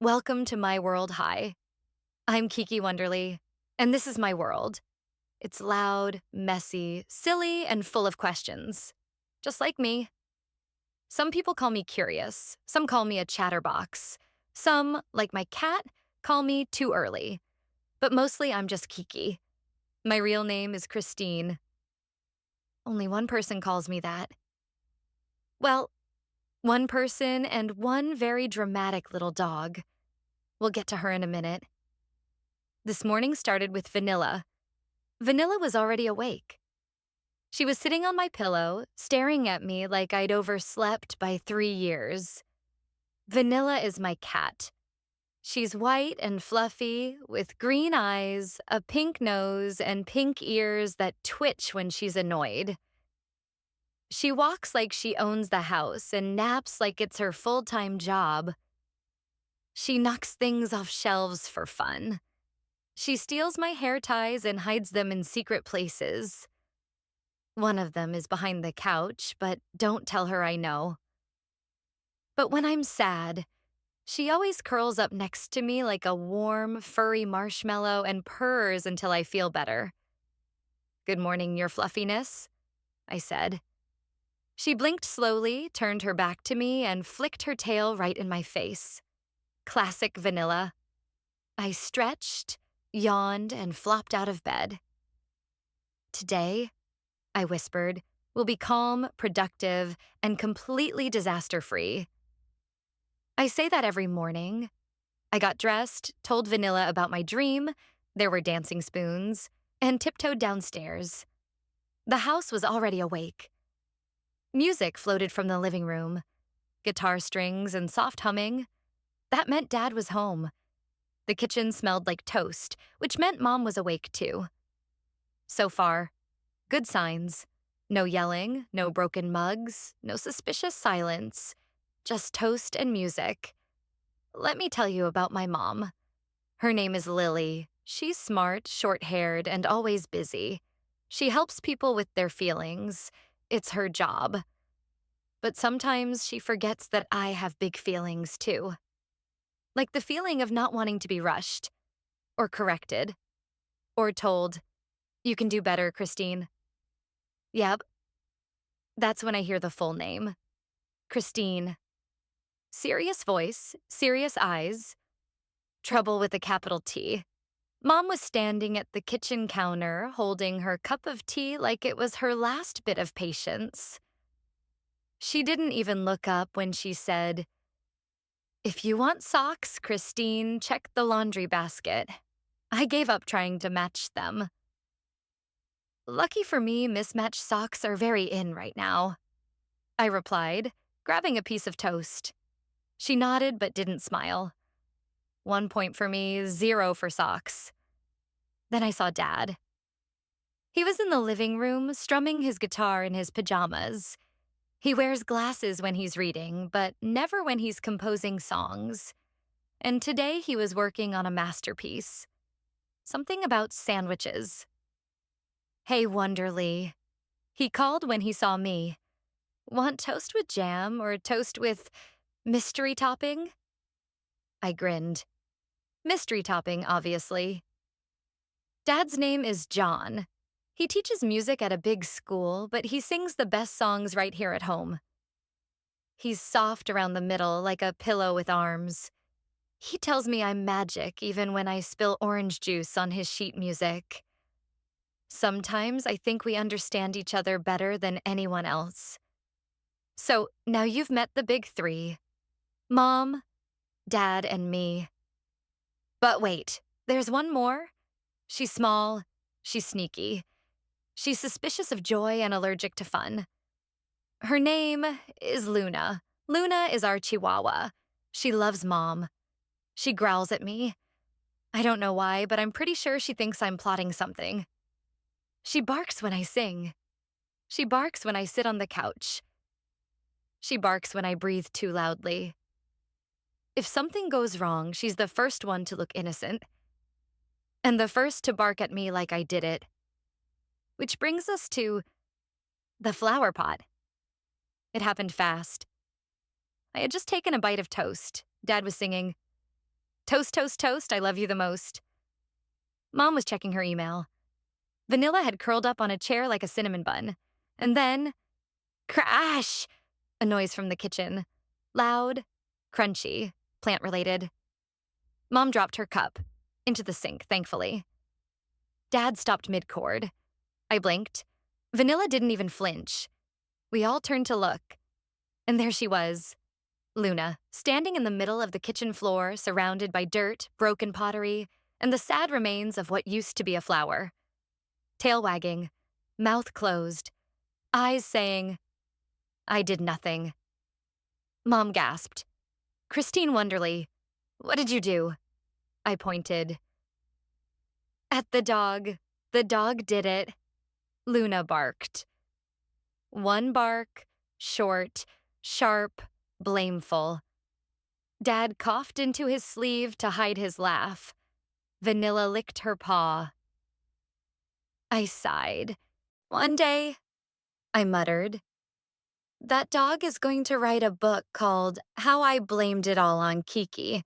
Welcome to my world. Hi. I'm Kiki Wonderly, and this is my world. It's loud, messy, silly, and full of questions. Just like me. Some people call me curious. Some call me a chatterbox. Some, like my cat, call me too early. But mostly I'm just Kiki. My real name is Christine. Only one person calls me that. Well, one person and one very dramatic little dog. We'll get to her in a minute. This morning started with Vanilla. Vanilla was already awake. She was sitting on my pillow, staring at me like I'd overslept by 3 years. Vanilla is my cat. She's white and fluffy, with green eyes, a pink nose, and pink ears that twitch when she's annoyed. She walks like she owns the house and naps like it's her full-time job. She knocks things off shelves for fun. She steals my hair ties and hides them in secret places. One of them is behind the couch, but don't tell her I know. But when I'm sad, she always curls up next to me like a warm, furry marshmallow and purrs until I feel better. "Good morning, your fluffiness," I said. She blinked slowly, turned her back to me, and flicked her tail right in my face. Classic Vanilla. I stretched, yawned, and flopped out of bed. "Today," I whispered, "will be calm, productive, and completely disaster-free." I say that every morning. I got dressed, told Vanilla about my dream, there were dancing spoons, and tiptoed downstairs. The house was already awake. Music floated from the living room, guitar strings and soft humming. That meant Dad was home. The kitchen smelled like toast, which meant Mom was awake too. So far, good signs. No yelling, no broken mugs, no suspicious silence. Just toast and music. Let me tell you about my mom. Her name is Lily. She's smart, short-haired, and always busy. She helps people with their feelings. It's her job. But sometimes she forgets that I have big feelings too. Like the feeling of not wanting to be rushed, or corrected, or told, "You can do better, Christine." Yep. That's when I hear the full name. Christine. Serious voice, serious eyes. Trouble with a capital T. Mom was standing at the kitchen counter, holding her cup of tea like it was her last bit of patience. She didn't even look up when she said, "If you want socks, Christine, check the laundry basket." I gave up trying to match them. Lucky for me, mismatched socks are very in right now, I replied, grabbing a piece of toast. She nodded but didn't smile. 1 point for me, 0 for socks. Then I saw Dad. He was in the living room, strumming his guitar in his pajamas. He wears glasses when he's reading, but never when he's composing songs. And today he was working on a masterpiece. Something about sandwiches. "Hey, Wonderly," he called when he saw me. "Want toast with jam or toast with mystery topping?" I grinned. Mystery topping, obviously. Dad's name is John. He teaches music at a big school, but he sings the best songs right here at home. He's soft around the middle, like a pillow with arms. He tells me I'm magic even when I spill orange juice on his sheet music. Sometimes I think we understand each other better than anyone else. So now you've met the big three: Mom, Dad, and me. But wait, there's one more. She's small, she's sneaky. She's suspicious of joy and allergic to fun. Her name is Luna. Luna is our chihuahua. She loves Mom. She growls at me. I don't know why, but I'm pretty sure she thinks I'm plotting something. She barks when I sing. She barks when I sit on the couch. She barks when I breathe too loudly. If something goes wrong, she's the first one to look innocent. And the first to bark at me like I did it. Which brings us to the flower pot. It happened fast. I had just taken a bite of toast. Dad was singing, Toast, toast, toast, I love you the most. Mom was checking her email. Vanilla had curled up on a chair like a cinnamon bun. And then, crash! A noise from the kitchen. Loud, crunchy, plant related. Mom dropped her cup into the sink, thankfully. Dad stopped mid chord. I blinked. Vanilla didn't even flinch. We all turned to look. And there she was, Luna, standing in the middle of the kitchen floor, surrounded by dirt, broken pottery, and the sad remains of what used to be a flower. Tail wagging, mouth closed, eyes saying, I did nothing. Mom gasped. Christine Wonderly, what did you do? I pointed. At the dog. The dog did it. Luna barked. One bark, short, sharp, blameful. Dad coughed into his sleeve to hide his laugh. Vanilla licked her paw. I sighed. One day, I muttered, that dog is going to write a book called How I Blamed It All on Kiki,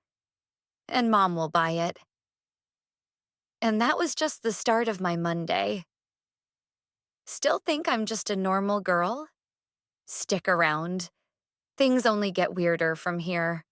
and Mom will buy it. And that was just the start of my Monday. Still think I'm just a normal girl? Stick around. Things only get weirder from here.